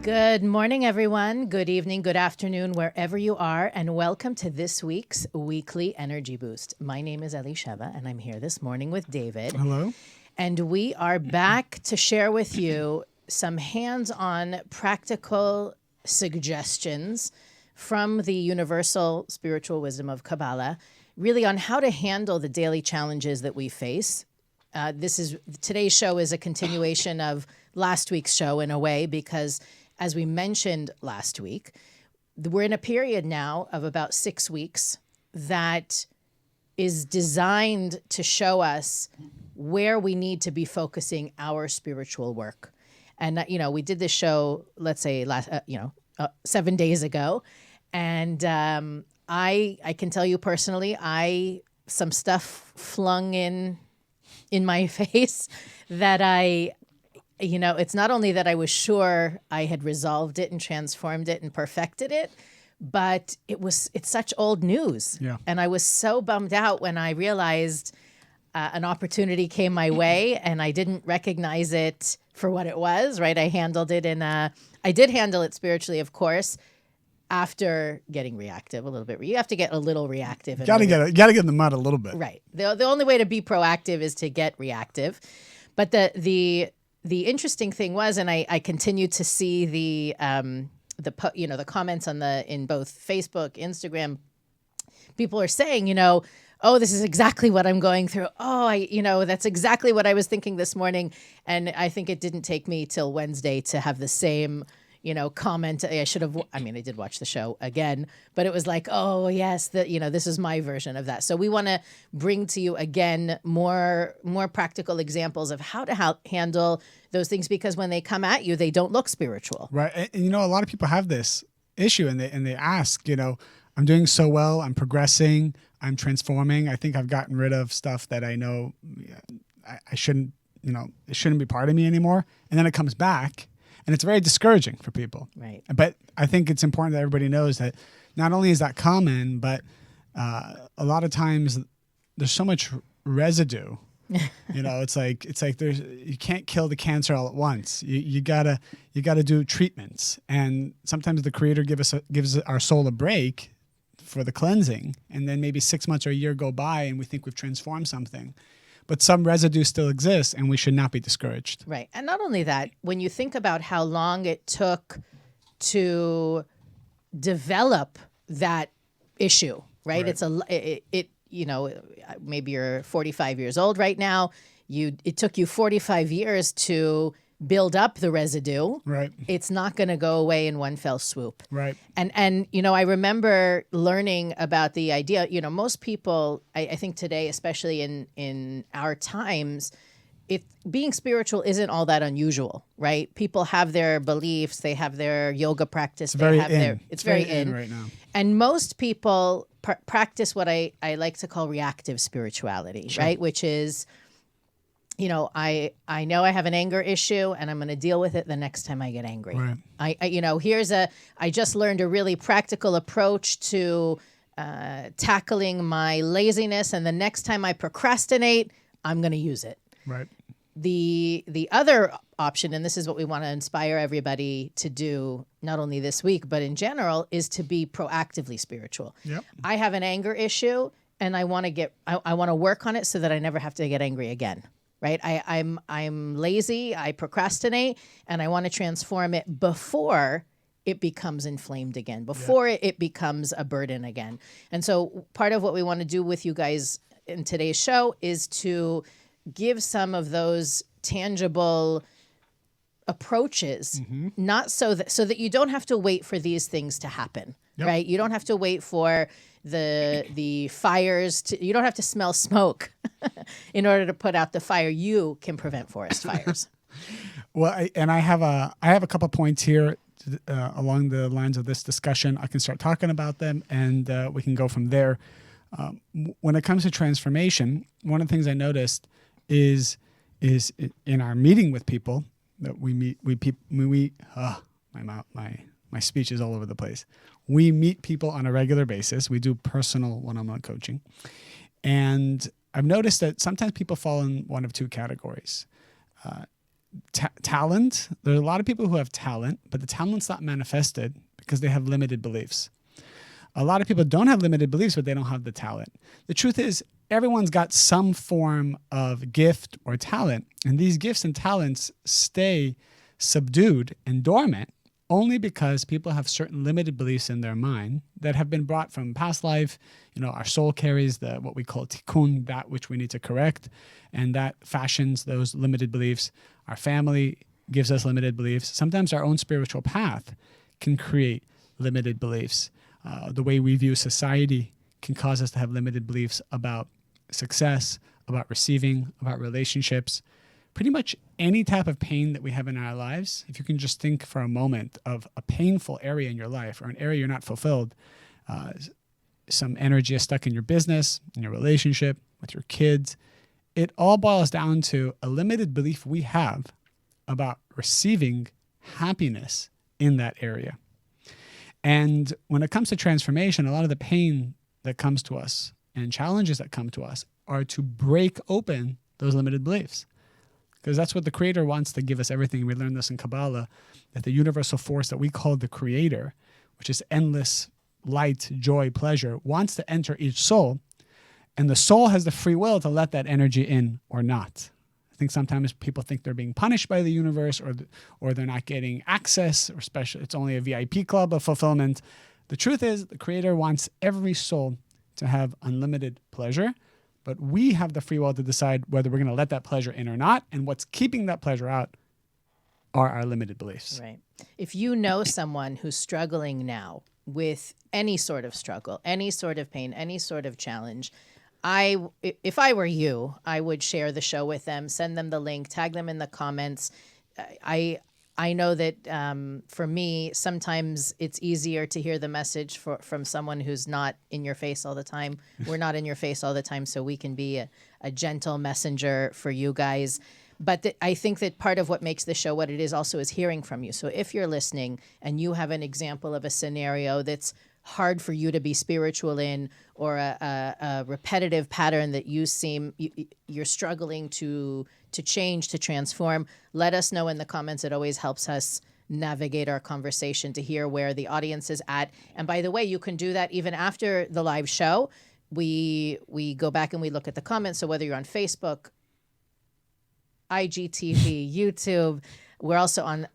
Good morning, everyone. Good evening, good afternoon, wherever you are, and welcome to this week's Weekly Energy Boost. My name is Elisheva, and I'm here this morning with David. Hello. And we are back to share with you some hands-on practical suggestions from the universal spiritual wisdom of Kabbalah, really on how to handle the daily challenges that we face. Today's show is a continuation of last week's show in a way, because as we mentioned last week, we're in a period now of about 6 weeks that is designed to show us where we need to be focusing our spiritual work. And, we did this show, let's say, 7 days ago. And I can tell you personally, some stuff flung in my face that it's not only that I was sure I had resolved it and transformed it and perfected it, but it's such old news. Yeah. And I was so bummed out when I realized an opportunity came my way and I didn't recognize it for what it was, right? I handled it I did handle it spiritually, of course, after getting reactive a little bit. You have to get a little reactive. You gotta get in the mud a little bit. Right. The only way to be proactive is to get reactive. But the interesting thing was, and I continued to see the comments in both Facebook, Instagram. People are saying, oh, this is exactly what I'm going through. Oh, that's exactly what I was thinking this morning. And I think it didn't take me till Wednesday to have the same comment. I did watch the show again, but it was like, oh yes, this is my version of that. So we want to bring to you again more practical examples of how to handle those things, because when they come at you, they don't look spiritual. Right. And a lot of people have this issue and they ask, I'm doing so well, I'm progressing, I'm transforming. I think I've gotten rid of stuff that I know I shouldn't, it shouldn't be part of me anymore. And then it comes back. And it's very discouraging for people. Right. But I think it's important that everybody knows that not only is that common, but a lot of times there's so much residue. It's like you can't kill the cancer all at once. You gotta do treatments. And sometimes the Creator gives our soul a break for the cleansing, and then maybe 6 months or a year go by, and we think we've transformed something. But some residue still exists, and we should not be discouraged. Right. And not only that, when you think about how long it took to develop that issue, right? Maybe you're 45 years old right now. It took you 45 years to build up the residue. Right. It's not going to go away in one fell swoop. Right. And I remember learning about the idea, most people, I think today, especially in our times, being spiritual isn't all that unusual, right? People have their beliefs, they have their yoga practice. It's very in right now. And most people practice what I like to call reactive spirituality, Sure. right? Which is, I know I have an anger issue and I'm going to deal with it the next time I get angry. Right. I just learned a really practical approach to tackling my laziness, and the next time I procrastinate, I'm going to use it. Right. The other option, and this is what we want to inspire everybody to do, not only this week, but in general, is to be proactively spiritual. Yep. I have an anger issue and I want to work on it so that I never have to get angry again. Right. I'm lazy, I procrastinate, and I want to transform it before it becomes inflamed again, before it becomes a burden again. And so part of what we want to do with you guys in today's show is to give some of those tangible approaches, not so that you don't have to wait for these things to happen. Yep. Right? You don't have to wait for the fires you don't have to smell smoke in order to put out the fire. You can prevent forest fires. Well, I have a couple points here along the lines of this discussion. I can start talking about them, and we can go from there. When it comes to transformation, one of the things I noticed is in our meeting with people that we meet. My speech is all over the place. We meet people on a regular basis. We do personal one-on-one coaching. And I've noticed that sometimes people fall in one of two categories. talent. There are a lot of people who have talent, but the talent's not manifested because they have limited beliefs. A lot of people don't have limited beliefs, but they don't have the talent. The truth is, everyone's got some form of gift or talent, and these gifts and talents stay subdued and dormant only because people have certain limited beliefs in their mind that have been brought from past life. Our soul carries what we call tikkun, that which we need to correct, and that fashions those limited beliefs. Our family gives us limited beliefs. Sometimes our own spiritual path can create limited beliefs. The way we view society can cause us to have limited beliefs about success, about receiving, about relationships. Pretty much any type of pain that we have in our lives, if you can just think for a moment of a painful area in your life or an area you're not fulfilled, some energy is stuck in your business, in your relationship, with your kids, it all boils down to a limited belief we have about receiving happiness in that area. And when it comes to transformation, a lot of the pain that comes to us and challenges that come to us are to break open those limited beliefs. Because that's what the Creator wants to give us everything. We learned this in Kabbalah, that the universal force that we call the Creator, which is endless light, joy, pleasure, wants to enter each soul. And the soul has the free will to let that energy in or not. I think sometimes people think they're being punished by the universe or they're not getting access, or it's only a VIP club of fulfillment. The truth is, the Creator wants every soul to have unlimited pleasure, but we have the free will to decide whether we're going to let that pleasure in or not, and what's keeping that pleasure out are our limited beliefs. Right. If you know someone who's struggling now with any sort of struggle, any sort of pain, any sort of challenge, if I were you, I would share the show with them, send them the link, tag them in the comments. I know that for me, sometimes it's easier to hear the message from someone who's not in your face all the time. We're not in your face all the time, so we can be a gentle messenger for you guys. But I think that part of what makes the show what it is also is hearing from you. So if you're listening and you have an example of a scenario that's hard for you to be spiritual in, or a repetitive pattern that you're struggling to change, to transform, let us know in the comments. It always helps us navigate our conversation to hear where the audience is at. And by the way, you can do that even after the live show. We go back and we look at the comments. So whether you're on Facebook, IGTV, YouTube, we're also on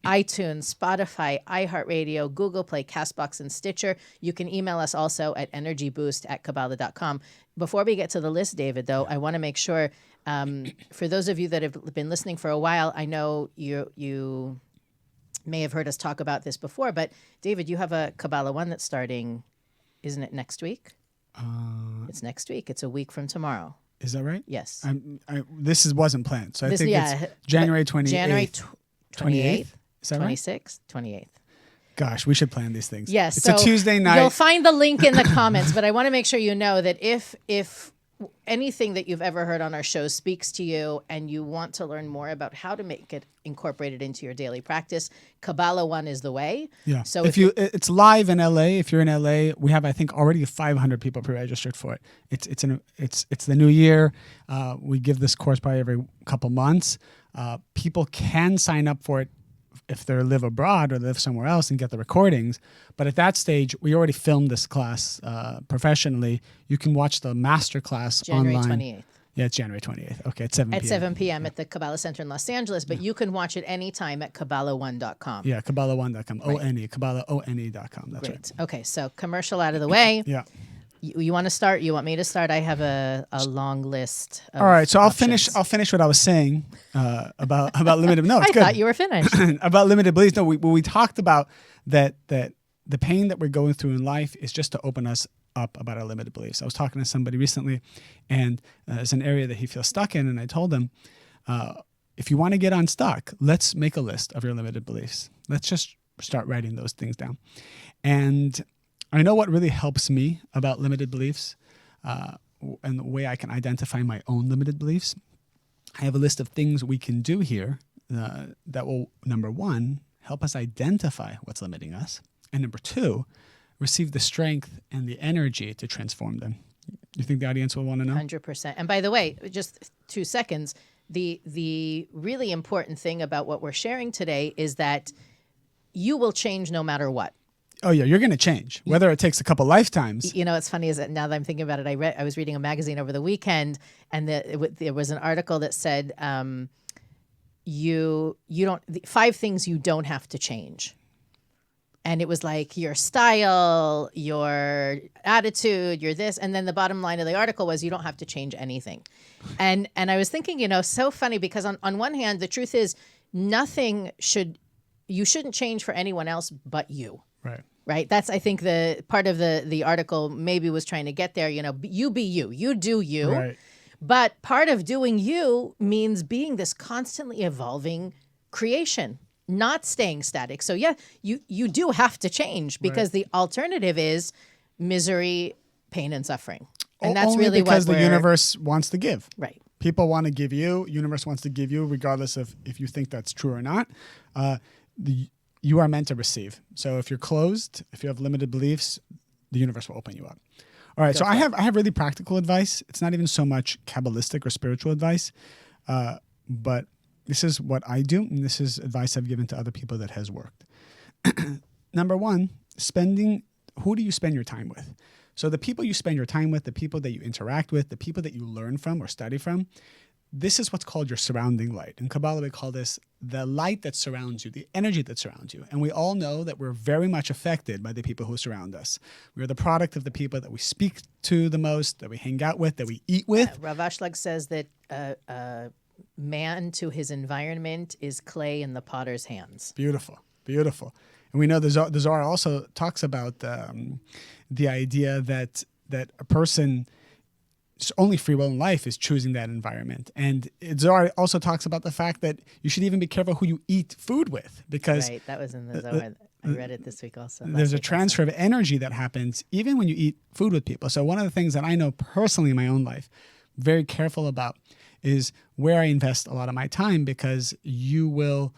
iTunes, Spotify, iHeartRadio, Google Play, CastBox, and Stitcher. You can email us also at energyboost@Kabbalah.com. Before we get to the list, David, though, I want to make sure, for those of you that have been listening for a while, I know you may have heard us talk about this before, but David, you have a Kabbalah 1 that's starting, isn't it next week? It's next week. It's a week from tomorrow. Is that right? Yes. This wasn't planned, so I think it's January 28th. January 28th, is that 26th, 28th. Gosh, we should plan these things. Yes. It's a Tuesday night. You'll find the link in the comments, but I want to make sure you know that if anything that you've ever heard on our show speaks to you and you want to learn more about how to make it incorporated into your daily practice, Kabbalah 1 is the way. Yeah. So it's live in LA. If you're in LA, we have, I think, already 500 people pre-registered for it. It's the new year. We give this course probably every couple months. People can sign up for it if they live abroad or live somewhere else and get the recordings. But at that stage, we already filmed this class professionally. You can watch the master class January online. 28th. Yeah, it's January 28th. Okay, at 7 p.m. At 7 p.m. at the Kabbalah Center in Los Angeles, but you can watch it anytime at Kabbalah1.com. Yeah, Kabbalah1.com. Right. O-N-E, KabbalahONE.com. That's Great. right. Okay, so commercial out of the way. Yeah. You want to start? You want me to start? I have a long list. Of All right, so options. I'll finish what I was saying about limited. No, it's good. I thought you were finished. About limited beliefs. No, we talked about that the pain that we're going through in life is just to open us up about our limited beliefs. I was talking to somebody recently, and it's an area that he feels stuck in, and I told him, if you want to get unstuck, let's make a list of your limited beliefs. Let's just start writing those things down. And I know what really helps me about limited beliefs and the way I can identify my own limited beliefs. I have a list of things we can do here that will, number one, help us identify what's limiting us, and number two, receive the strength and the energy to transform them. You think the audience will want to know? 100%. And by the way, just 2 seconds, the really important thing about what we're sharing today is that you will change no matter what. Oh yeah, you're going to change, whether it takes a couple lifetimes. You know, it's funny is that now that I'm thinking about it, I was reading a magazine over the weekend, and there was an article that said, you don't 5 things you don't have to change. And it was like your style, your attitude, your this. And then the bottom line of the article was you don't have to change anything. And I was thinking, you know, so funny because on one hand, the truth is you shouldn't change for anyone else but you. Right. Right. That's, I think, the part of the article maybe was trying to get there, you know, you be you, you do you. Right. But part of doing you means being this constantly evolving creation, not staying static. So yeah, you do have to change because the alternative is misery, pain, and suffering. And that's only really because what the universe wants to give. Right. People want to give you. Universe wants to give you, regardless of if you think that's true or not. You are meant to receive. So if you're closed, if you have limited beliefs, the universe will open you up. All right. So I have really practical advice. It's not even so much Kabbalistic or spiritual advice, but this is what I do, and this is advice I've given to other people that has worked. Number one, who do you spend your time with? So the people you spend your time with, the people that you interact with, the people that you learn from or study from, this is what's called your surrounding light. In Kabbalah, we call this the light that surrounds you, the energy that surrounds you. And we all know that we're very much affected by the people who surround us. We're the product of the people that we speak to the most, that we hang out with, that we eat with. Rav Ashlag says that man to his environment is clay in the potter's hands. Beautiful, beautiful. And we know the Zohar also talks about the idea that a person, only free will in life is choosing that environment. And Zohar also talks about the fact that you should even be careful who you eat food with, because right, that was in the Zohar. I read it this week also. There's a transfer of energy that happens even when you eat food with people. So one of the things that I know personally in my own life, very careful about, is where I invest a lot of my time, because you will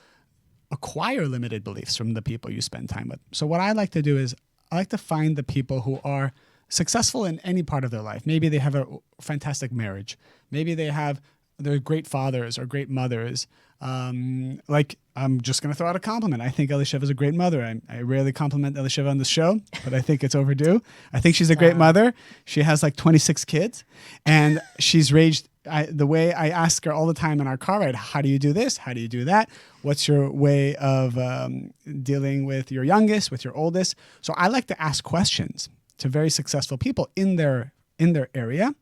acquire limited beliefs from the people you spend time with. So what I like to do is I like to find the people who are successful in any part of their life. Maybe they have a fantastic marriage. Maybe they're great fathers or great mothers. Like, I'm just going to throw out a compliment. I think Elisheva is a great mother. I rarely compliment Elisheva on the show, but I think it's overdue. I think she's a great mother. She has like 26 kids, and she's raised the way I ask her all the time in our car ride, how do you do this? How do you do that? What's your way of dealing with your youngest, with your oldest? So I like to ask questions to very successful people in their area.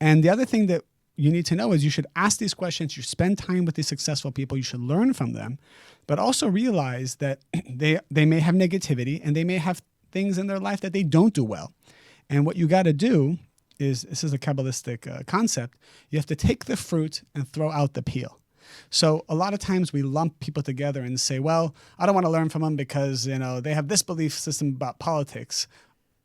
And the other thing that you need to know is you should ask these questions. You spend time with these successful people. You should learn from them, but also realize that they may have negativity and they may have things in their life that they don't do well. And what you got to do is, this is a Kabbalistic concept, you have to take the fruit and throw out the peel. So a lot of times we lump people together and say, well, I don't want to learn from them because, they have this belief system about politics,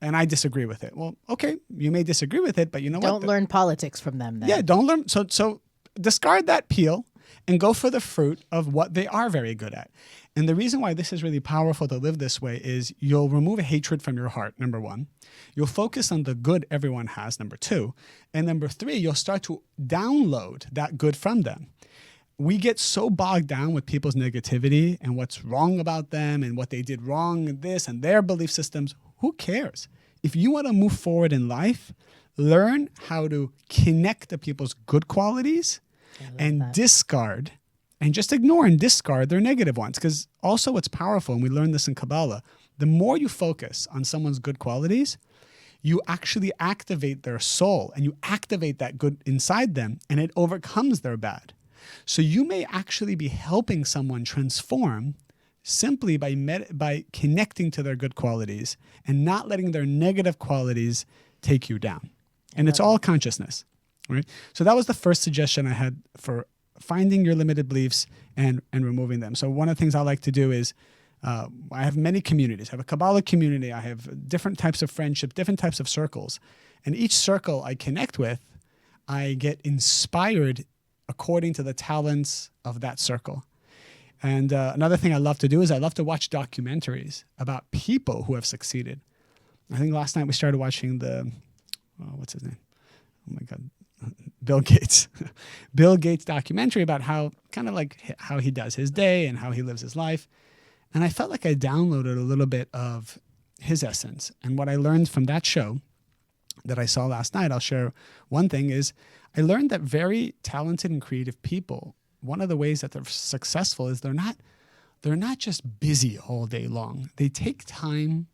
and I disagree with it. Well, okay, you may disagree with it, but you know what? Don't learn politics from them then. Yeah, don't learn. So discard that peel and go for the fruit of what they are very good at. And the reason why this is really powerful to live this way is you'll remove hatred from your heart, number one. You'll focus on the good everyone has, number two. And number three, you'll start to download that good from them. We get so bogged down with people's negativity and what's wrong about them and what they did wrong and this and their belief systems. Who cares? If you want to move forward in life, learn how to connect to people's good qualities and discard, and just ignore and discard their negative ones. Because also what's powerful, and we learned this in Kabbalah, the more you focus on someone's good qualities, you actually activate their soul and you activate that good inside them, and it overcomes their bad. So you may actually be helping someone transform simply by connecting to their good qualities and not letting their negative qualities take you down. And it's all consciousness, right? So that was the first suggestion I had for finding your limited beliefs and removing them. So one of the things I like to do is I have many communities. I have a Kabbalah community. I have different types of friendship, different types of circles. And each circle I connect with, I get inspired according to the talents of that circle. And another thing I love to do is I love to watch documentaries about people who have succeeded. I think last night we started watching what's his name? Oh my God. Bill Gates, Bill Gates documentary about how he does his day and how he lives his life. And I felt like I downloaded a little bit of his essence. And what I learned from that show that I saw last night, I'll share one thing, is I learned that very talented and creative people, one of the ways that they're successful is they're not just busy all day long. They take time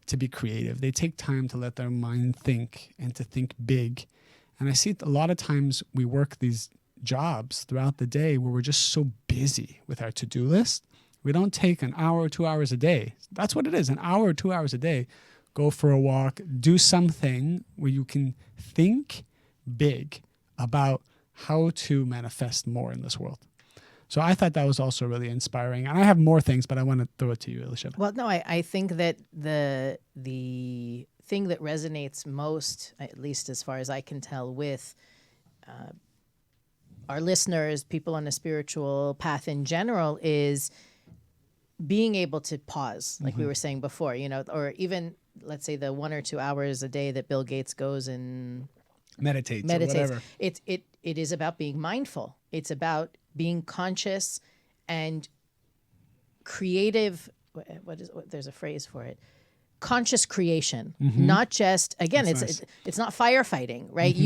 to be creative. They take time to let their mind think and to think big. And I see a lot of times we work these jobs throughout the day where we're just so busy with our to-do list. We don't take an hour or 2 hours a day. That's what it is, an hour or 2 hours a day. Go for a walk, do something where you can think big about how to manifest more in this world. So I thought that was also really inspiring. And I have more things, but I want to throw it to you, Elisheva. Well, no, I think that the thing that resonates most, at least as far as I can tell, with our listeners, people on a spiritual path in general, is being able to pause, like we were saying before, or even, let's say, the 1 or 2 hours a day that Bill Gates goes and meditates. Or whatever. It is about being mindful. It's about being conscious and creative. There's a phrase for it. Conscious creation, not just, again, it's not firefighting, right?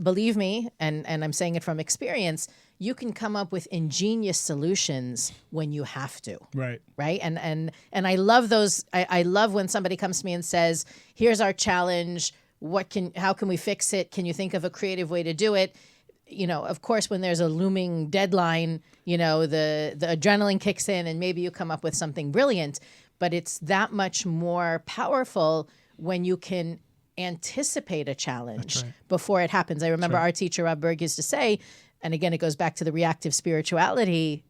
Believe me, and I'm saying it from experience, you can come up with ingenious solutions when you have to. Right. And I love those. I love when somebody comes to me and says, here's our challenge. How can we fix it? Can you think of a creative way to do it? Of course, when there's a looming deadline, the adrenaline kicks in and maybe you come up with something brilliant, but it's that much more powerful when you can anticipate a challenge before it happens. I remember our teacher, Rob Berg, used to say, and again, it goes back to the reactive spirituality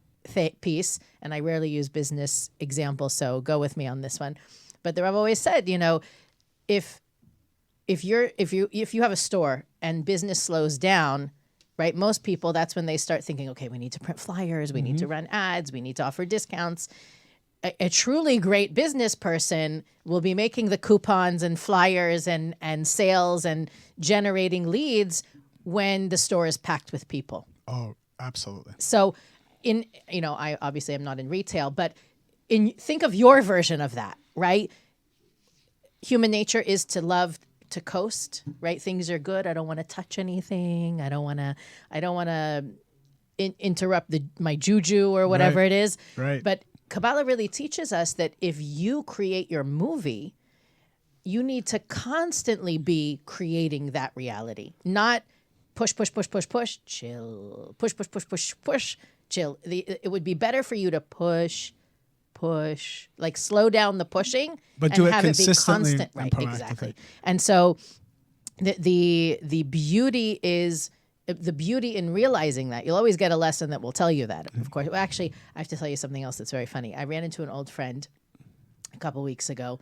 piece, and I rarely use business examples, so go with me on this one. But the Rob always said, if you have a store and business slows down, right? Most people, that's when they start thinking, okay, we need to print flyers, we need to run ads, we need to offer discounts. A truly great business person will be making the coupons and flyers and sales and generating leads when the store is packed with people. Oh, absolutely. So I obviously am not in retail, but think of your version of that, right? Human nature is to love to coast, right? Things are good. I don't want to touch anything. I don't want to interrupt my juju or whatever it is. Right. But Kabbalah really teaches us that if you create your movie, you need to constantly be creating that reality, not push, chill, push, chill. It would be better for you to push, like slow down the pushing, but do and it have consistently it be constant. and Right, proactively. exactly. And so the beauty is the beauty in realizing that. You'll always get a lesson that will tell you that, of course. Well, actually, I have to tell you something else that's very funny. I ran into an old friend a couple weeks ago,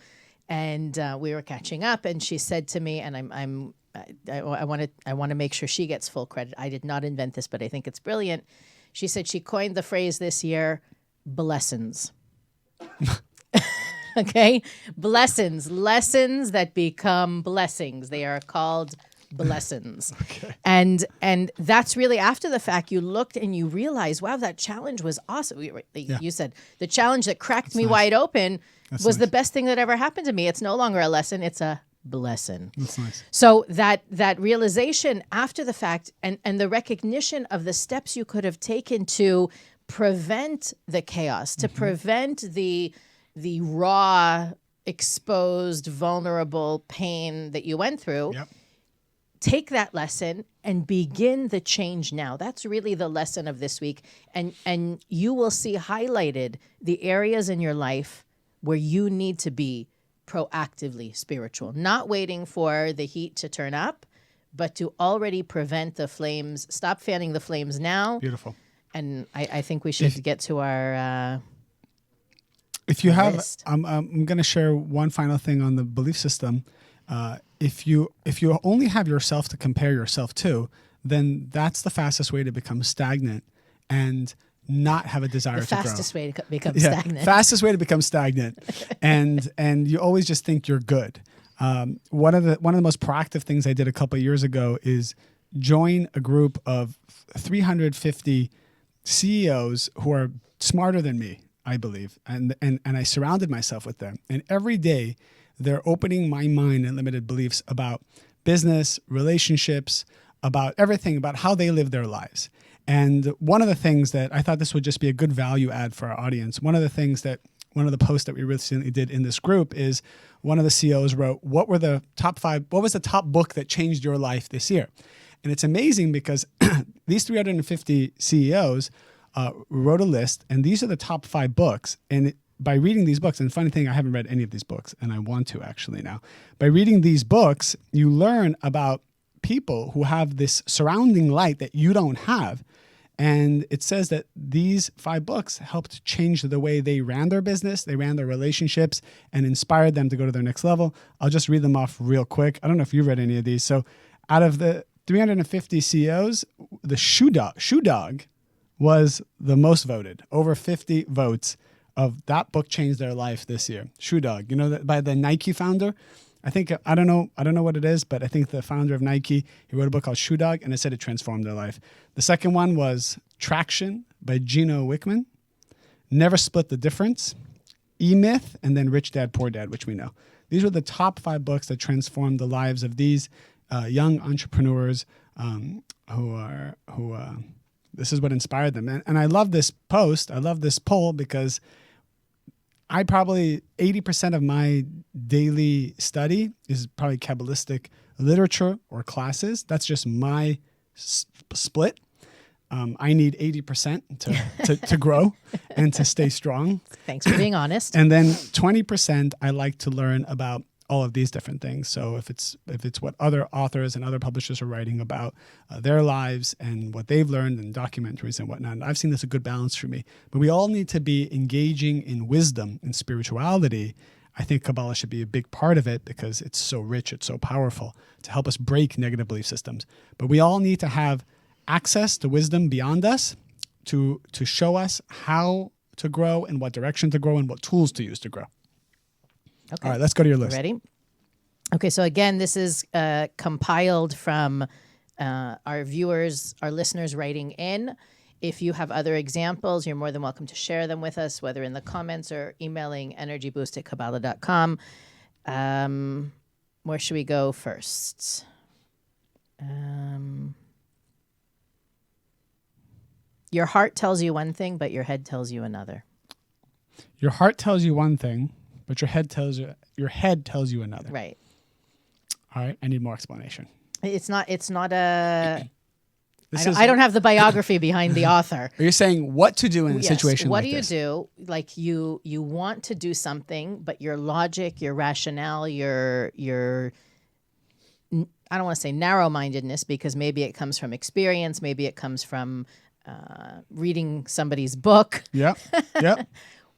and we were catching up, and she said to me, and I want to make sure she gets full credit. I did not invent this, but I think it's brilliant. She said she coined the phrase this year, blessings. Okay? Blessings. Lessons that become blessings. They are called blessings. Okay. And that's really after the fact you looked and you realized, wow, that challenge was awesome. You said the challenge that cracked me wide open was the best thing that ever happened to me. It's no longer a lesson. It's a blessing. That's nice. So that realization after the fact and the recognition of the steps you could have taken to prevent the chaos, to prevent the raw, exposed, vulnerable pain that you went through. Yep. Take that lesson and begin the change now. That's really the lesson of this week. And you will see highlighted the areas in your life where you need to be proactively spiritual, not waiting for the heat to turn up, but to already prevent the flames, stop fanning the flames now. Beautiful. And I think we should get to our if you have, list. I'm going to share one final thing on the belief system. If you only have yourself to compare yourself to, then that's the fastest way to become stagnant and not have a desire to grow. The fastest way to become stagnant. Fastest way to become stagnant, and you always just think you're good. One of the most proactive things I did a couple of years ago is join a group of 350 CEOs who are smarter than me, I believe. And I surrounded myself with them. And every day they're opening my mind and limited beliefs about business, relationships, about everything, about how they live their lives. And one of the things that I thought this would just be a good value add for our audience, one of the posts that we recently did in this group is one of the CEOs wrote, what was the top book that changed your life this year? And it's amazing because these 350 CEOs wrote a list, and these are the top 5 books. And by reading these books, and funny thing, I haven't read any of these books, and I want to actually now. By reading these books, you learn about people who have this surrounding light that you don't have. And it says that these 5 books helped change the way they ran their business, they ran their relationships, and inspired them to go to their next level. I'll just read them off real quick. I don't know if you've read any of these. So out of the 350 CEOs, the Shoe Dog was the most voted. Over 50 votes of that book changed their life this year. Shoe Dog, that by the Nike founder. I don't know what it is, but I think the founder of Nike, he wrote a book called Shoe Dog, and it said it transformed their life. The second one was Traction by Gino Wickman, Never Split the Difference, E-Myth, and then Rich Dad, Poor Dad, which we know. These were the top 5 books that transformed the lives of these young entrepreneurs who this is what inspired them. And I love this post. I love this poll because I probably 80% of my daily study is probably Kabbalistic literature or classes. That's just my split. I need 80% to grow and to stay strong. Thanks for being honest. And then 20% I like to learn about all of these different things. So if it's what other authors and other publishers are writing about their lives and what they've learned and documentaries and whatnot, and I've seen this a good balance for me. But we all need to be engaging in wisdom and spirituality. I think Kabbalah should be a big part of it because it's so rich, it's so powerful to help us break negative belief systems. But we all need to have access to wisdom beyond us to show us how to grow and what direction to grow and what tools to use to grow. Okay. All right, let's go to your list. Ready? Okay, so again, this is compiled from our viewers, our listeners writing in. If you have other examples, you're more than welcome to share them with us, whether in the comments or emailing energyboost@kabbalah.com. Where should we go first? Your heart tells you one thing, but your head tells you another. Your heart tells you one thing, but your head tells you another. Right. All right. I need more explanation. It's not a. I don't have the biography behind the author. Are you saying what to do in a situation what like do you this? do? Like you want to do something, but your logic, your rationale, your I don't want to say narrow-mindedness because maybe it comes from experience, maybe it comes from reading somebody's book. Yeah. Yeah.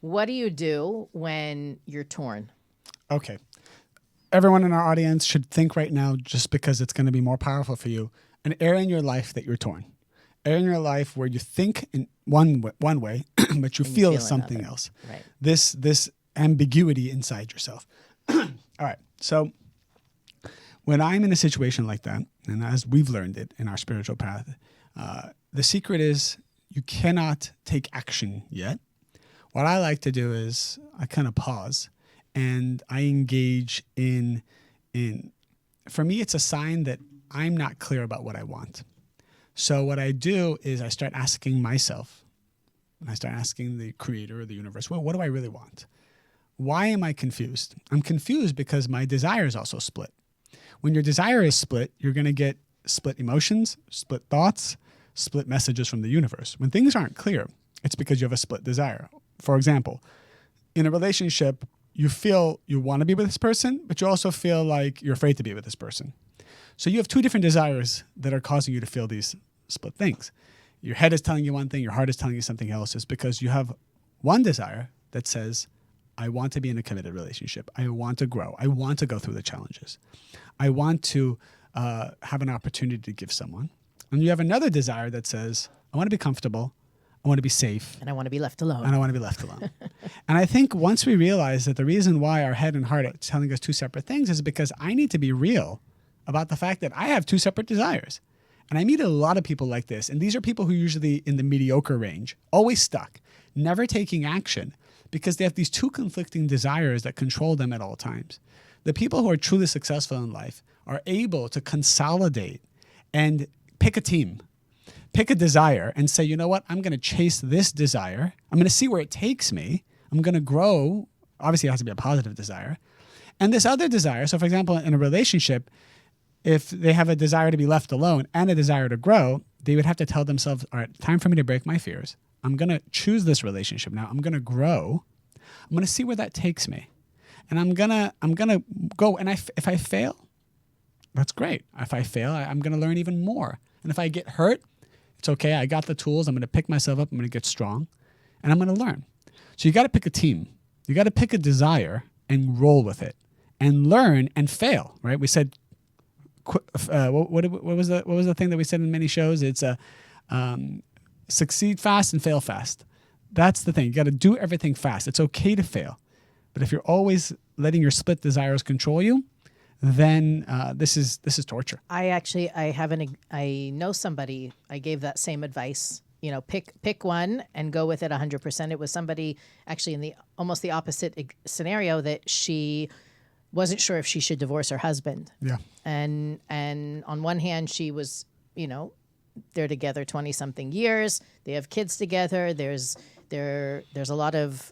What do you do when you're torn? Okay. Everyone in our audience should think right now, just because it's going to be more powerful for you, an area in your life that you're torn. Area in your life where you think in one way, but you feel something another. else. Right. This ambiguity inside yourself. All right. So when I'm in a situation like that, and as we've learned it in our spiritual path, the secret is you cannot take action yet. What I like to do is I kind of pause and I engage in, for me, it's a sign that I'm not clear about what I want. So what I do is I start asking myself, and I start asking the creator or the universe, well, what do I really want? Why am I confused? I'm confused because my desire is also split. When your desire is split, you're going to get split emotions, split thoughts, split messages from the universe. When things aren't clear, it's because you have a split desire. For example, in a relationship, you feel you want to be with this person, but you also feel like you're afraid to be with this person. So you have 2 different desires that are causing you to feel these split things. Your head is telling you one thing, your heart is telling you something else. It's because you have one desire that says, I want to be in a committed relationship. I want to grow. I want to go through the challenges. I want to have an opportunity to give someone. And you have another desire that says, I want to be comfortable. I want to be safe. And I want to be left alone. And I want to be left alone. And I think once we realize that the reason why our head and heart are telling us 2 separate things is because I need to be real about the fact that I have 2 separate desires. And I meet a lot of people like this. And these are people who are usually in the mediocre range, always stuck, never taking action because they have these two conflicting desires that control them at all times. The people who are truly successful in life are able to consolidate and pick a team, pick a desire and say, you know what, I'm going to chase this desire. I'm going to see where it takes me. I'm going to grow. Obviously, it has to be a positive desire. And this other desire, so for example, in a relationship, if they have a desire to be left alone and a desire to grow, they would have to tell themselves, all right, time for me to break my fears. I'm going to choose this relationship now. I'm going to grow. I'm going to see where that takes me. And I'm going to go. And if I fail, that's great. If I fail, I'm going to learn even more. And if I get hurt, it's okay. I got the tools. I'm going to pick myself up. I'm going to get strong. And I'm going to learn. So you got to pick a team. You got to pick a desire and roll with it and learn and fail, right? We said, what was the thing that we said in many shows? It's succeed fast and fail fast. That's the thing. You got to do everything fast. It's okay to fail. But if you're always letting your split desires control you, then this is torture. I know somebody, I gave that same advice, pick one and go with it 100%. It was somebody actually in almost the opposite scenario that she wasn't sure if she should divorce her husband. Yeah. And on one hand, she was, they're together 20 something years. They have kids together. There's a lot of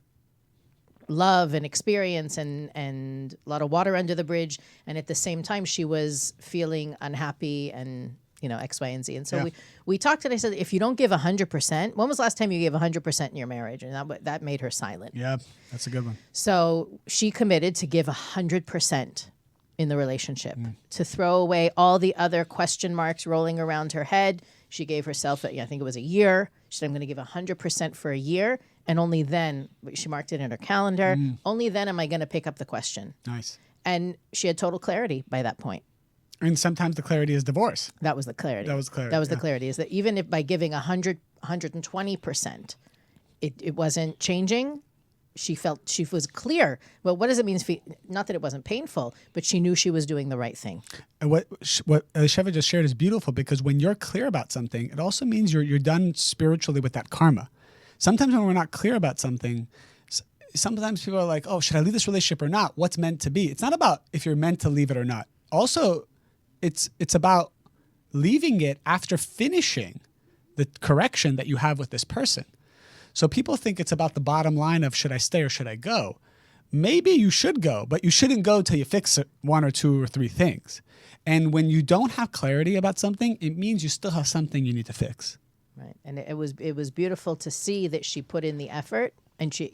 love and experience and a lot of water under the bridge. And at the same time, she was feeling unhappy and, X, Y, and Z. And so we talked and I said, if you don't give 100%, when was the last time you gave 100% in your marriage? And that made her silent. Yeah, that's a good one. So she committed to give 100% in the relationship, to throw away all the other question marks rolling around her head. She gave herself, I think it was a year. She said, I'm going to give 100% for a year. And only then, she marked it in her calendar, only then am I going to pick up the question. Nice. And she had total clarity by that point. And sometimes the clarity is divorce. That was the clarity. That was clarity. That was the clarity, is that even if by giving 120%, it wasn't changing, she felt she was clear. Well, what does it mean? Not that it wasn't painful, but she knew she was doing the right thing. And what Elisheva just shared is beautiful, because when you're clear about something, it also means you're done spiritually with that karma. Sometimes when we're not clear about something, sometimes people are like, oh, should I leave this relationship or not? What's meant to be? It's not about if you're meant to leave it or not. Also, it's about leaving it after finishing the correction that you have with this person. So people think it's about the bottom line of should I stay or should I go? Maybe you should go, but you shouldn't go till you fix one or two or three things. And when you don't have clarity about something, it means you still have something you need to fix. Right. And it was beautiful to see that she put in the effort and she,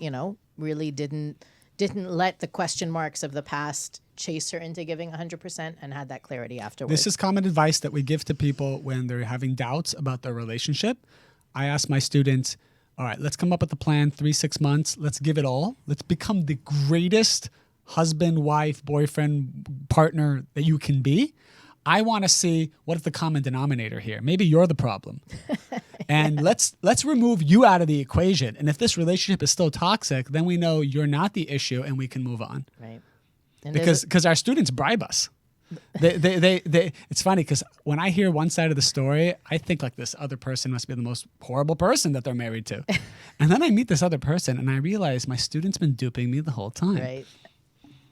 really didn't let the question marks of the past chase her into giving 100% and had that clarity afterwards. This is common advice that we give to people when they're having doubts about their relationship. I ask my students, all right, let's come up with a plan, 3-6 months. Let's give it all. Let's become the greatest husband, wife, boyfriend, partner that you can be. I want to see what is the common denominator here. Maybe you're the problem. And let's remove you out of the equation. And if this relationship is still toxic, then we know you're not the issue and we can move on. Right. And because our students bribe us. They it's funny because when I hear one side of the story, I think like this other person must be the most horrible person that they're married to. And then I meet this other person and I realize my student's been duping me the whole time. Right.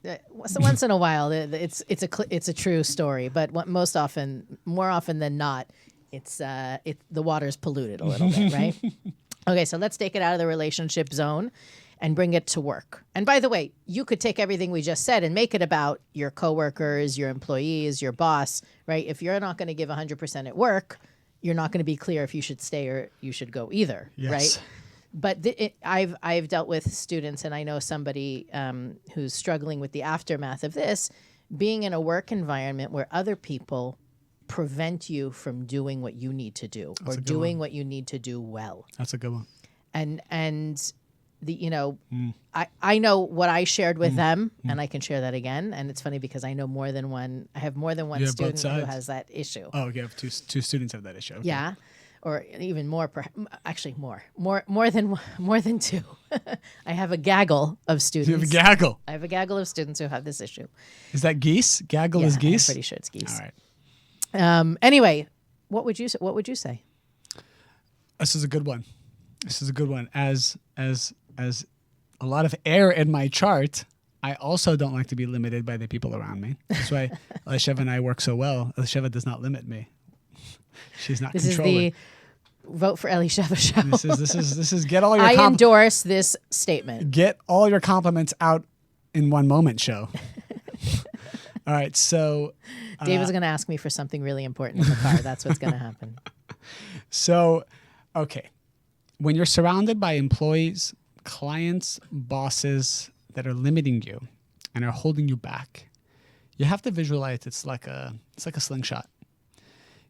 So once in a while, it's a true story, but more often than not, the water's polluted a little bit, right? Okay, so let's take it out of the relationship zone and bring it to work. And by the way, you could take everything we just said and make it about your coworkers, your employees, your boss, right? If you're not going to give 100% at work, you're not going to be clear if you should stay or you should go either, yes. Right? But I've dealt with students, and I know somebody who's struggling with the aftermath of this, being in a work environment where other people prevent you from doing what you need to do or doing what you need to do well. That's a good one. And I know what I shared with them, and I can share that again. And it's funny because I know more than one. I have more than one student who has that issue. Oh, you have two students have that issue. Okay. Yeah. Or even more, actually more than two. I have a gaggle of students. You have a gaggle? I have a gaggle of students who have this issue. Is that geese? Gaggle is geese? I'm pretty sure it's geese. All right. Anyway, What would you say? What would you say? This is a good one. As a lot of air in my chart, I also don't like to be limited by the people around me. That's why Elisheva and I work so well. Elisheva does not limit me. She's not controlling. This is the Vote for Elisheva show. This is get all your I endorse this statement. Get all your compliments out in one moment show. All right, so David's going to ask me for something really important in the car. That's what's going to happen. So, okay. When you're surrounded by employees, clients, bosses that are limiting you and are holding you back, you have to visualize it's like a slingshot.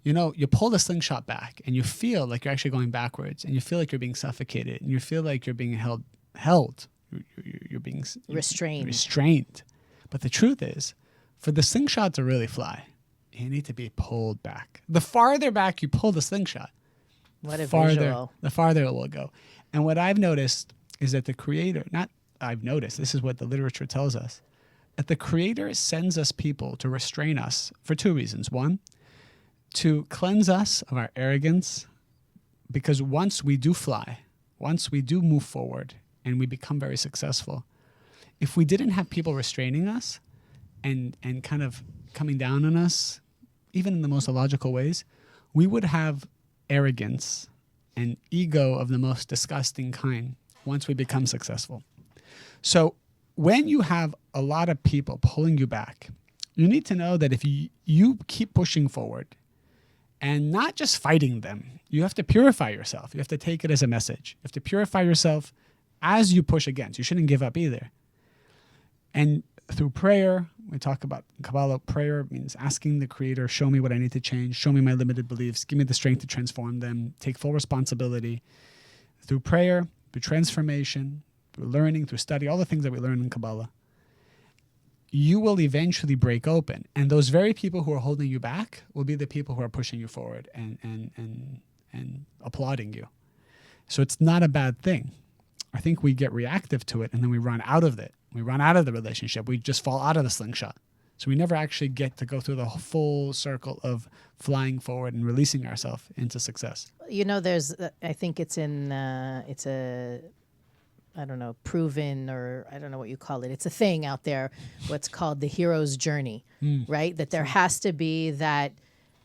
You know, you pull the slingshot back and you feel like you're actually going backwards, and you feel like you're being suffocated, and you feel like you're being held. You're being restrained. But the truth is, for the slingshot to really fly, you need to be pulled back. The farther back you pull the slingshot, the farther it will go. And what I've noticed is that the Creator, this is what the literature tells us, that the Creator sends us people to restrain us for two reasons. One, to cleanse us of our arrogance, because once we do fly, once we do move forward and we become very successful, if we didn't have people restraining us and kind of coming down on us, even in the most illogical ways, we would have arrogance and ego of the most disgusting kind once we become successful. So when you have a lot of people pulling you back, you need to know that if you keep pushing forward and not just fighting them, you have to purify yourself. You have to take it as a message. You have to purify yourself as you push against. You shouldn't give up either. And through prayer, we talk about Kabbalah, prayer means asking the Creator, show me what I need to change, show me my limited beliefs, give me the strength to transform them, take full responsibility. Through prayer, through transformation, through learning, through study, all the things that we learn in Kabbalah, you will eventually break open. And those very people who are holding you back will be the people who are pushing you forward and applauding you. So it's not a bad thing. I think we get reactive to it and then we run out of it. We run out of the relationship. We just fall out of the slingshot. So we never actually get to go through the full circle of flying forward and releasing ourselves into success. You know, I think it's I don't know, proven, or I don't know what you call it. It's a thing out there, what's called the hero's journey, right? That there has to be that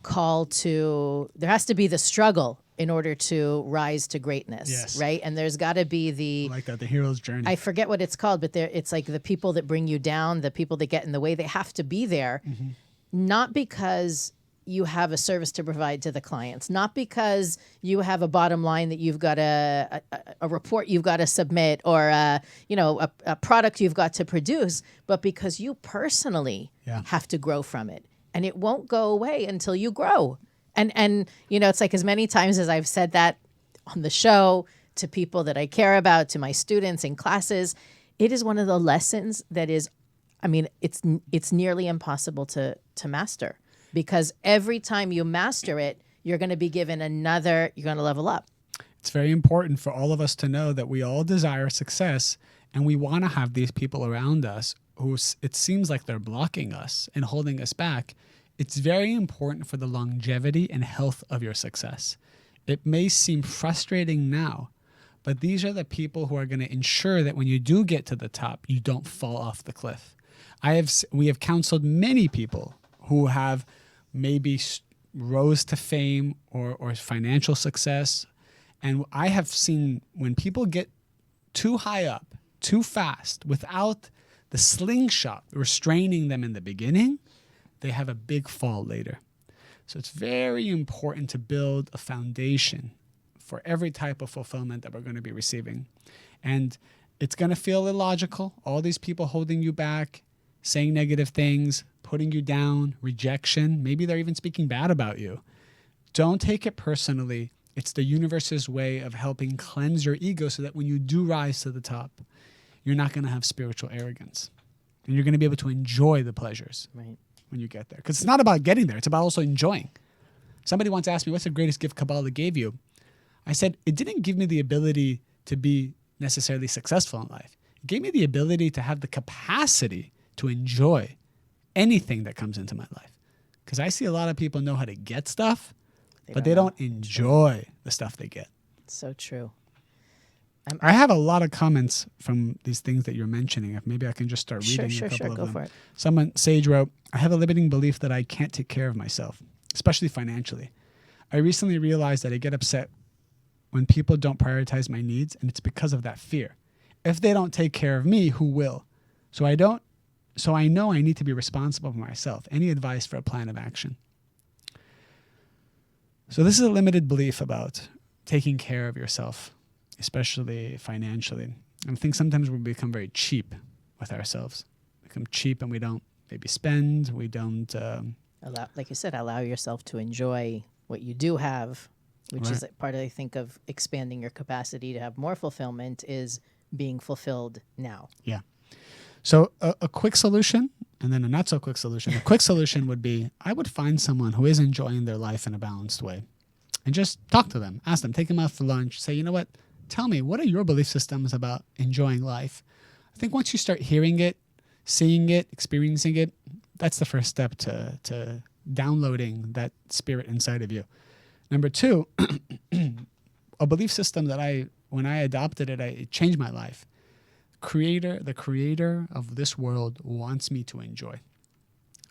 there has to be the struggle in order to rise to greatness, yes. Right? And there's got to be I like that, the hero's journey. I forget what it's called, but it's like the people that bring you down, the people that get in the way, they have to be there, not because you have a service to provide to the clients, not because you have a bottom line that you've got a report you've got to submit, or a product you've got to produce, but because you personally have to grow from it. And it won't go away until you grow. And it's like as many times as I've said that on the show to people that I care about, to my students in classes, it is one of the lessons that is, it's nearly impossible to master, because every time you master it, you're going to be given you're going to level up. It's very important for all of us to know that we all desire success, and we want to have these people around us who it seems like they're blocking us and holding us back. It's very important for the longevity and health of your success. It may seem frustrating now, but these are the people who are going to ensure that when you do get to the top, you don't fall off the cliff. We have counseled many people who have maybe rose to fame or financial success. And I have seen when people get too high up, too fast, without the slingshot restraining them in the beginning, they have a big fall later. So it's very important to build a foundation for every type of fulfillment that we're going to be receiving. And it's going to feel illogical. All these people holding you back, saying negative things, putting you down, rejection. Maybe they're even speaking bad about you. Don't take it personally. It's the universe's way of helping cleanse your ego so that when you do rise to the top, you're not going to have spiritual arrogance. And you're going to be able to enjoy the pleasures when you get there. Because it's not about getting there. It's about also enjoying. Somebody once asked me, what's the greatest gift Kabbalah gave you? I said, it didn't give me the ability to be necessarily successful in life. It gave me the ability to have the capacity to enjoy anything that comes into my life. Because I see a lot of people know how to get stuff, but they don't enjoy the stuff they get. So true. I have a lot of comments from these things that you're mentioning. If maybe I can just start reading a couple of go them. for it. Someone, Sage, wrote, I have a limiting belief that I can't take care of myself, especially financially. I recently realized that I get upset when people don't prioritize my needs, and it's because of that fear. If they don't take care of me, who will? So I know I need to be responsible for myself. Any advice for a plan of action? So this is a limited belief about taking care of yourself, especially financially. I think sometimes we become very cheap with ourselves. Become cheap and we don't maybe spend. We don't like you said, allow yourself to enjoy what you do have, which is part of, I think, of expanding your capacity to have more fulfillment is being fulfilled now. Yeah. So a quick solution and then a not so quick solution. A quick solution would be I would find someone who is enjoying their life in a balanced way and just talk to them, ask them, take them out for lunch, say, you know what, tell me, what are your belief systems about enjoying life? I think once you start hearing it, seeing it, experiencing it, that's the first step to downloading that spirit inside of you. Number two, a belief system that when I adopted it, it changed my life. The creator of this world wants me to enjoy.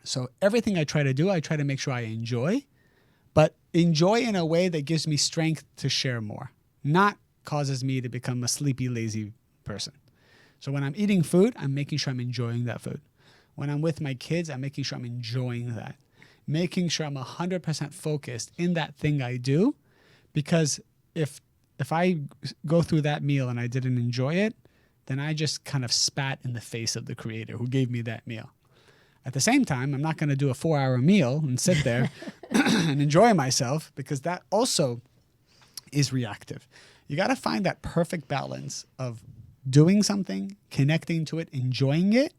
So everything I try to do, I try to make sure I enjoy, but enjoy in a way that gives me strength to share more, not causes me to become a sleepy, lazy person. So when I'm eating food, I'm making sure I'm enjoying that food. When I'm with my kids, I'm making sure I'm enjoying that. Making sure I'm 100% focused in that thing I do, because if I go through that meal and I didn't enjoy it, then I just kind of spat in the face of the creator who gave me that meal. At the same time, I'm not going to do a 4-hour meal and sit there and enjoy myself, because that also is reactive. You got to find that perfect balance of doing something, connecting to it, enjoying it,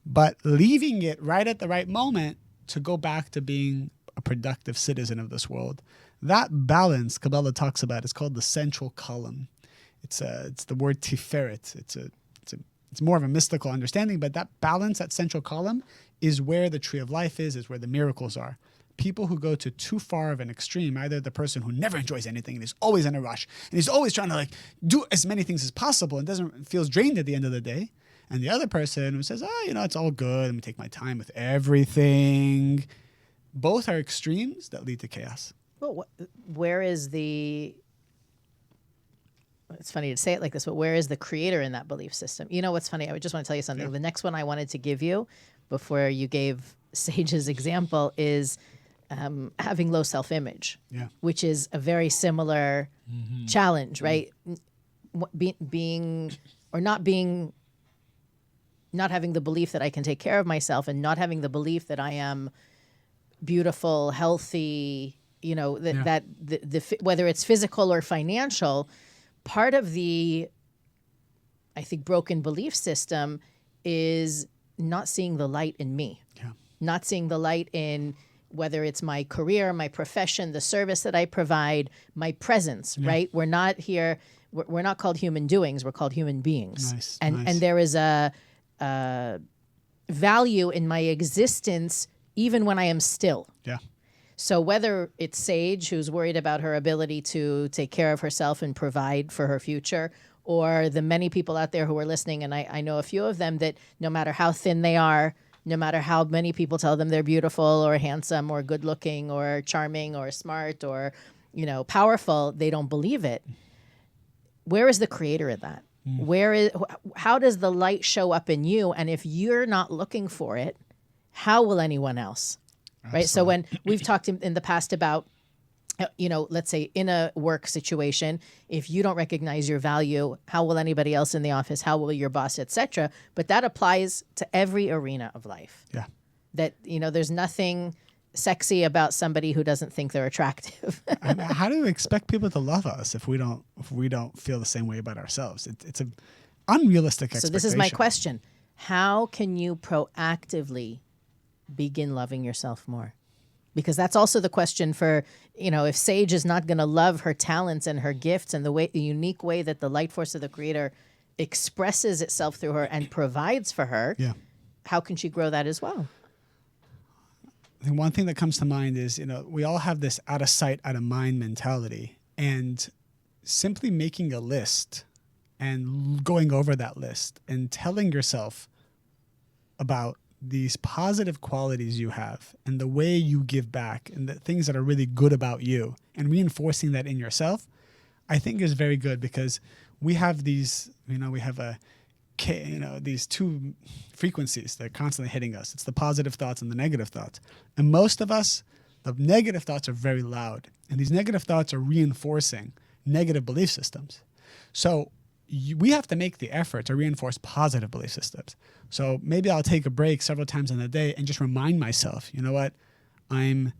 but leaving it right at the right moment to go back to being a productive citizen of this world. That balance Kabbalah talks about is called the central column. It's the word tiferet. It's more of a mystical understanding, but that balance, that central column, is where the tree of life is where the miracles are. People who go to too far of an extreme, either the person who never enjoys anything and is always in a rush and he's always trying to do as many things as possible and feels drained at the end of the day, and the other person who says, it's all good, let me take my time with everything. Both are extremes that lead to chaos. Well, where is it's funny to say it like this, but where is the creator in that belief system? You know what's funny? I just want to tell you something. Yeah. The next one I wanted to give you before you gave Sage's example is having low self-image, which is a very similar challenge, right? Not having the belief that I can take care of myself, and not having the belief that I am beautiful, healthy, whether it's physical or financial. Part of the, I think, broken belief system is not seeing the light in me, not seeing the light in whether it's my career, my profession, the service that I provide, my presence, right? We're not here, we're not called human doings, we're called human beings. Nice. And there is a value in my existence even when I am still. Yeah. So whether it's Sage, who's worried about her ability to take care of herself and provide for her future, or the many people out there who are listening, and I know a few of them, that no matter how thin they are, no matter how many people tell them they're beautiful or handsome or good looking or charming or smart or, powerful, they don't believe it. Where is the creator in that? How does the light show up in you? And if you're not looking for it, how will anyone else? Right. So when we've talked in the past about, let's say in a work situation, if you don't recognize your value, how will anybody else in the office? How will your boss, etc.? But that applies to every arena of life. Yeah. That, there's nothing sexy about somebody who doesn't think they're attractive. How do we expect people to love us if we don't feel the same way about ourselves? It's an unrealistic expectation. So this is my question. How can you proactively begin loving yourself more? Because that's also the question for, if Sage is not going to love her talents and her gifts and the unique way that the light force of the creator expresses itself through her and provides for her, how can she grow that as well? the one thing that comes to mind is, we all have this out of sight, out of mind mentality, and simply making a list and going over that list and telling yourself about these positive qualities you have and the way you give back and the things that are really good about you and reinforcing that in yourself, I think is very good, because we have these, we have these two frequencies that are constantly hitting us. It's the positive thoughts and the negative thoughts. And most of us, the negative thoughts are very loud, and these negative thoughts are reinforcing negative belief systems. So we have to make the effort to reinforce positive belief systems. So maybe I'll take a break several times in the day and just remind myself, you know what, I'm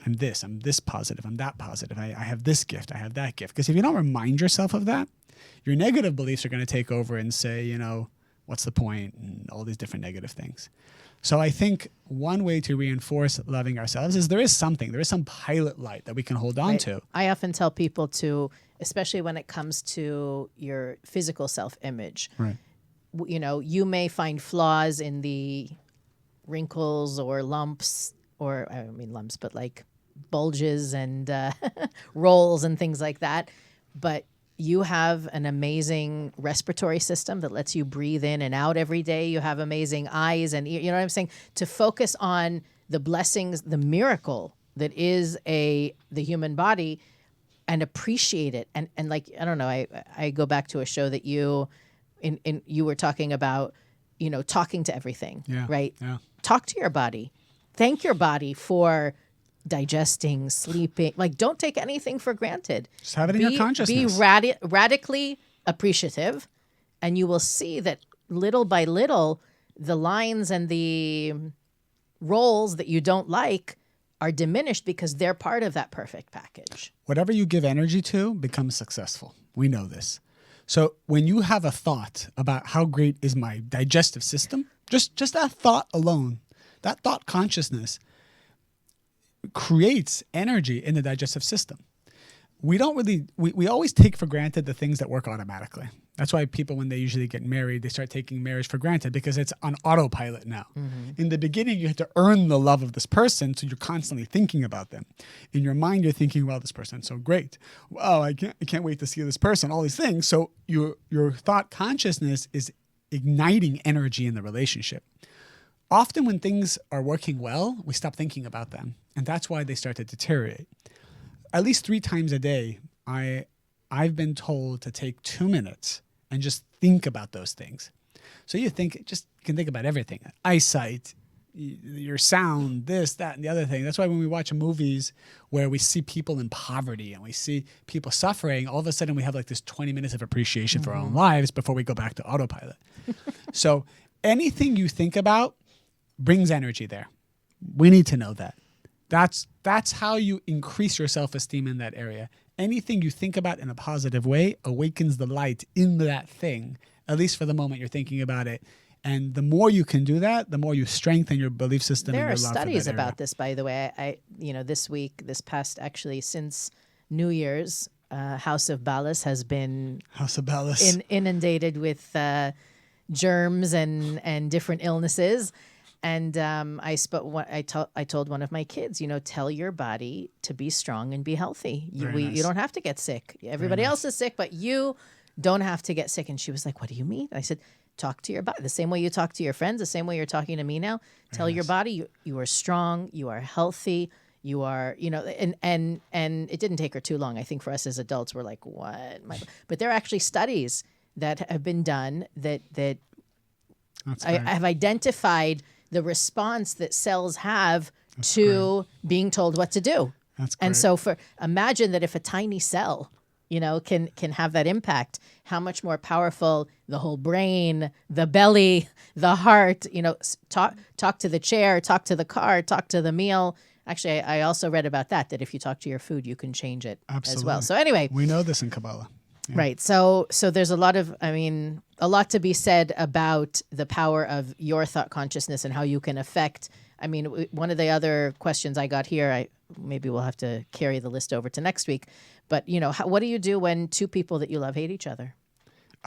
this positive, I'm that positive, I have this gift, I have that gift. Because if you don't remind yourself of that, your negative beliefs are going to take over and say, what's the point, and all these different negative things. So I think one way to reinforce loving ourselves is there is some pilot light that we can hold on to. I often tell people to, especially when it comes to your physical self-image, right. You may find flaws in the wrinkles or lumps, or I don't mean lumps, but like bulges and rolls and things like that. But you have an amazing respiratory system that lets you breathe in and out every day. You have amazing eyes and ears. You know what I'm saying? To focus on the blessings, the miracle that is the human body, and appreciate it. And like, I don't know, I go back to a show that you were talking about, talking to everything, right? Yeah. Talk to your body. Thank your body for digesting, sleeping. Like, don't take anything for granted. Just have it in your consciousness. Be radically appreciative, and you will see that little by little, the lines and the roles that you don't like are diminished because they're part of that perfect package. Whatever you give energy to becomes successful. We know this. So when you have a thought about how great is my digestive system, just that thought alone, that thought consciousness creates energy in the digestive system. We always take for granted the things that work automatically. That's why people, when they usually get married, they start taking marriage for granted because it's on autopilot now. Mm-hmm. In the beginning, you had to earn the love of this person, so you're constantly thinking about them. In your mind, you're thinking, well, this person's so great. Wow, I can't wait to see this person, all these things. So your thought consciousness is igniting energy in the relationship. Often when things are working well, we stop thinking about them. And that's why they start to deteriorate. At least 3 times a day, I've been told to take 2 minutes and just think about those things. So you can think about everything. Eyesight, your sound, this, that, and the other thing. That's why when we watch movies where we see people in poverty and we see people suffering, all of a sudden we have like this 20 minutes of appreciation for our own lives before we go back to autopilot. So anything you think about brings energy there. We need to know that. That's how you increase your self-esteem in that area. Anything you think about in a positive way awakens the light in that thing, at least for the moment you're thinking about it. And the more you can do that, the more you strengthen your belief system. There and your are love studies for that about this, by the way. This past, since New Year's, House of Balas has been inundated with germs and different illnesses. And I told one of my kids, tell your body to be strong and be healthy. You don't have to get sick. Everybody else is sick, but you don't have to get sick. And she was like, what do you mean? I said, talk to your body the same way you talk to your friends, the same way you're talking to me now. Tell your body you are strong, you are healthy, you are, and it didn't take her too long. I think for us as adults, we're like, what? But there are actually studies that have been done that I have identified the response that cells have to being told what to do. That's great. And so imagine that if a tiny cell, can have that impact, how much more powerful the whole brain, the belly, the heart, talk to the chair, talk to the car, talk to the meal. Actually, I also read about that if you talk to your food, you can change it as well. So anyway. We know this in Kabbalah. Yeah. Right. So there's a lot to be said about the power of your thought consciousness and how you can affect. One of the other questions I got here, maybe we'll have to carry the list over to next week. But, what do you do when 2 people that you love hate each other?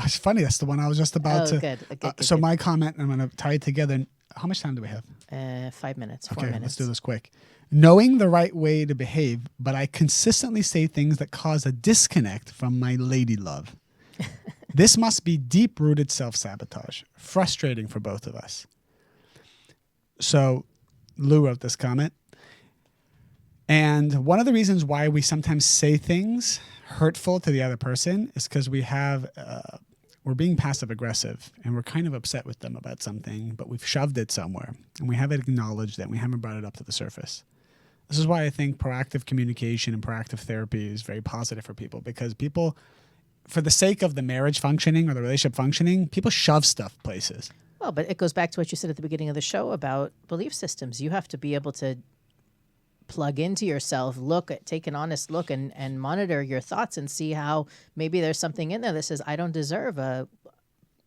It's funny. That's the one I was just about to. Good. So my comment, I'm going to tie it together. how much time do we have? 5 minutes, 4 Okay, minutes. let's do this quick. Knowing the right way to behave, but I consistently say things that cause a disconnect from my lady love. This must be deep-rooted self-sabotage, frustrating for both of us. So Lou wrote this comment. And one of the reasons why we sometimes say things hurtful to the other person is because we're being passive-aggressive and we're kind of upset with them about something, but we've shoved it somewhere and we haven't acknowledged it. We haven't brought it up to the surface. This is why I think proactive communication and proactive therapy is very positive for people, because people, for the sake of the marriage functioning or the relationship functioning, people shove stuff places. Well, but it goes back to what you said at the beginning of the show about belief systems. You have to be able to plug into yourself, take an honest look and monitor your thoughts and see how maybe there's something in there that says, I don't deserve a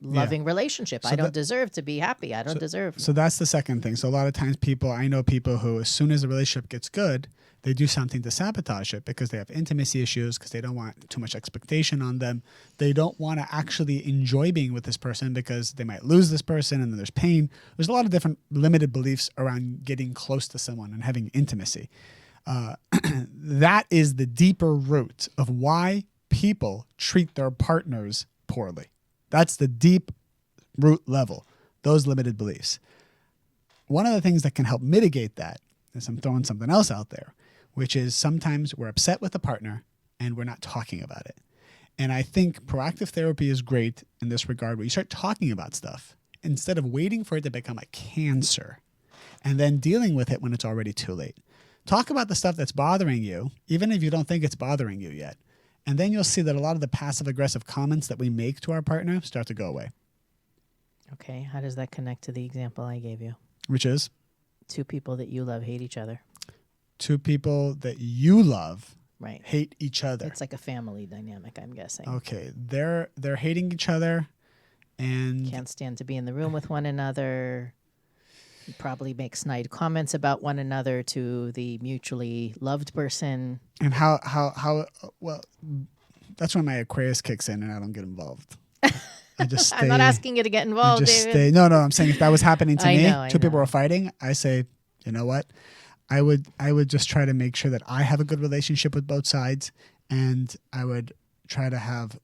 loving relationship. I don't deserve to be happy. I don't deserve. So that's the second thing. So a lot of times I know people who, as soon as the relationship gets good, they do something to sabotage it because they have intimacy issues, because they don't want too much expectation on them. They don't want to actually enjoy being with this person because they might lose this person and then there's pain. There's a lot of different limited beliefs around getting close to someone and having intimacy. That is the deeper root of why people treat their partners poorly. That's the deep root level, those limited beliefs. One of the things that can help mitigate that is, I'm throwing something else out there, which is sometimes we're upset with a partner and we're not talking about it. And I think proactive therapy is great in this regard, where you start talking about stuff instead of waiting for it to become a cancer and then dealing with it when it's already too late. Talk about the stuff that's bothering you, even if you don't think it's bothering you yet. And then you'll see that a lot of the passive-aggressive comments that we make to our partner start to go away. Okay, how does that connect to the example I gave you? Which is? Two people that you love hate each other. Two people that you love hate each other. It's like a family dynamic, I'm guessing. Okay, they're hating each other and can't stand to be in the room with one another. Probably make snide comments about one another to the mutually loved person. And how well, that's when my Aquarius kicks in and I don't get involved. I just stay. I'm not asking you to get involved, David. No, I'm saying if that was happening to me, I two people were fighting, I say, you know what? I would just try to make sure that I have a good relationship with both sides, and I would try to have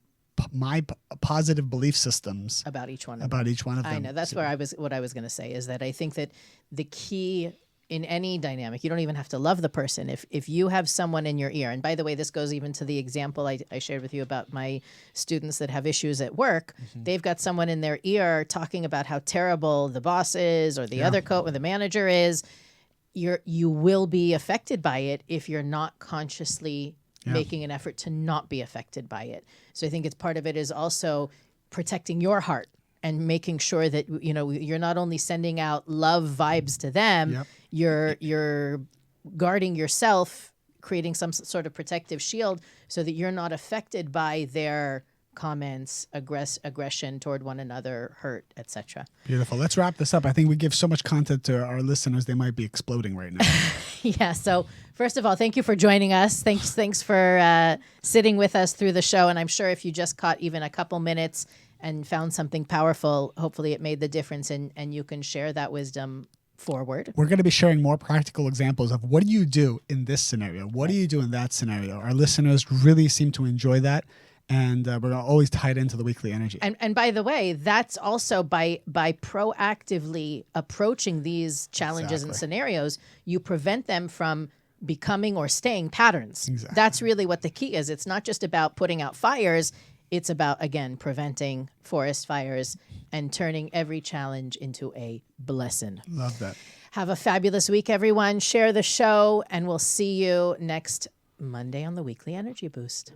my positive belief systems about each one of them. I know that's what I was going to say is that I think that the key in any dynamic, you don't even have to love the person. If you have someone in your ear, and by the way, this goes even to the example I shared with you about my students that have issues at work. Mm-hmm. They've got someone in their ear talking about how terrible the boss is or the other or the manager is. You will be affected by it if you're not consciously making an effort to not be affected by it. So I think it's part of it is also protecting your heart and making sure that you're not only sending out love vibes to them, you're guarding yourself, creating some sort of protective shield so that you're not affected by their comments, aggression toward one another, hurt, etc. Beautiful. Let's wrap this up. I think we give so much content to our listeners, they might be exploding right now. Yeah. So first of all, thank you for joining us. Thanks for sitting with us through the show. And I'm sure if you just caught even a couple minutes and found something powerful, hopefully it made the difference and you can share that wisdom forward. We're going to be sharing more practical examples of what do you do in this scenario? What do you do in that scenario? Our listeners really seem to enjoy that. And we're going to always tie it into the weekly energy. And by the way, that's also by proactively approaching these challenges and scenarios, you prevent them from becoming or staying patterns. Exactly. That's really what the key is. It's not just about putting out fires. It's about, again, preventing forest fires and turning every challenge into a blessing. Love that. Have a fabulous week, everyone. Share the show, and we'll see you next Monday on the Weekly Energy Boost.